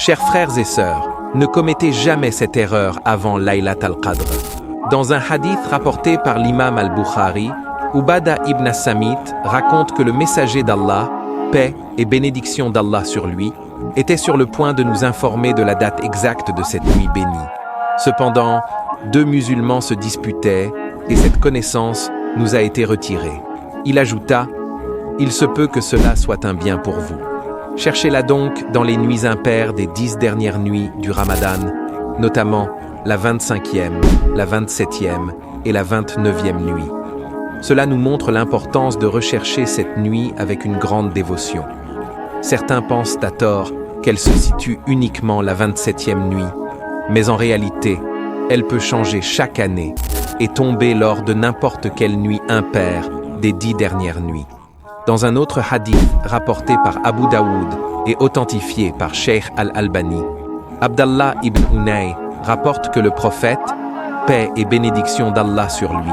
Chers frères et sœurs, ne commettez jamais cette erreur avant Laylat al-Qadr. Dans un hadith rapporté par l'imam al-Bukhari, Ubada ibn Samit raconte que le messager d'Allah, paix et bénédiction d'Allah sur lui, était sur le point de nous informer de la date exacte de cette nuit bénie. Cependant, 2 musulmans se disputaient et cette connaissance nous a été retirée. Il ajouta « Il se peut que cela soit un bien pour vous. Cherchez-la donc dans les nuits impaires des 10 dernières nuits du Ramadan, notamment la 25e, la 27e et la 29e nuit. Cela nous montre l'importance de rechercher cette nuit avec une grande dévotion. Certains pensent à tort qu'elle se situe uniquement la 27e nuit, mais en réalité, elle peut changer chaque année et tomber lors de n'importe quelle nuit impaire des 10 dernières nuits. Dans un autre hadith rapporté par Abu Daoud et authentifié par Sheikh al-Albani, Abdallah ibn Unay rapporte que le prophète, paix et bénédiction d'Allah sur lui,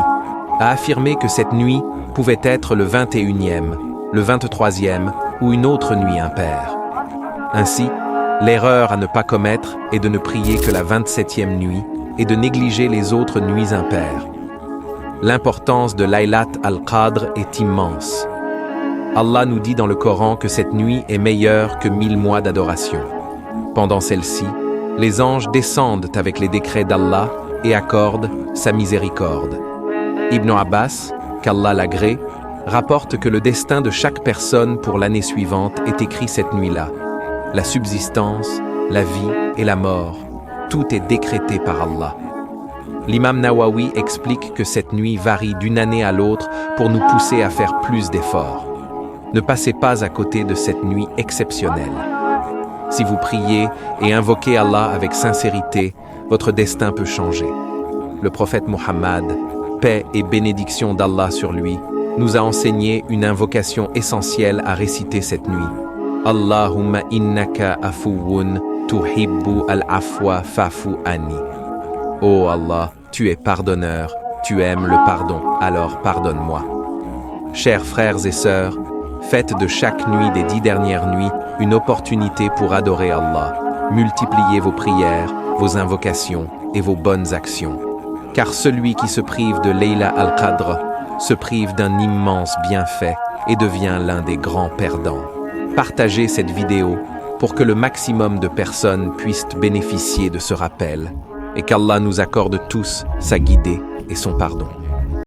a affirmé que cette nuit pouvait être le 21e, le 23e ou une autre nuit impaire. Ainsi, l'erreur à ne pas commettre est de ne prier que la 27e nuit et de négliger les autres nuits impaires. L'importance de Laylat al-Qadr est immense. Allah nous dit dans le Coran que cette nuit est meilleure que 1000 mois d'adoration. Pendant celle-ci, les anges descendent avec les décrets d'Allah et accordent sa miséricorde. Ibn Abbas, qu'Allah l'agrée, rapporte que le destin de chaque personne pour l'année suivante est écrit cette nuit-là. La subsistance, la vie et la mort, tout est décrété par Allah. L'imam Nawawi explique que cette nuit varie d'une année à l'autre pour nous pousser à faire plus d'efforts. Ne passez pas à côté de cette nuit exceptionnelle. Si vous priez et invoquez Allah avec sincérité, votre destin peut changer. Le prophète Muhammad, paix et bénédiction d'Allah sur lui, nous a enseigné une invocation essentielle à réciter cette nuit. Allahumma innaka afuwun tuhibbu al-afwa fa'fu anni. Ô Allah, tu es pardonneur, tu aimes le pardon, alors pardonne-moi. Chers frères et sœurs, faites de chaque nuit des 10 dernières nuits une opportunité pour adorer Allah. Multipliez vos prières, vos invocations et vos bonnes actions. Car celui qui se prive de Layla al-Qadr se prive d'un immense bienfait et devient l'un des grands perdants. Partagez cette vidéo pour que le maximum de personnes puissent bénéficier de ce rappel et qu'Allah nous accorde tous sa guidée et son pardon.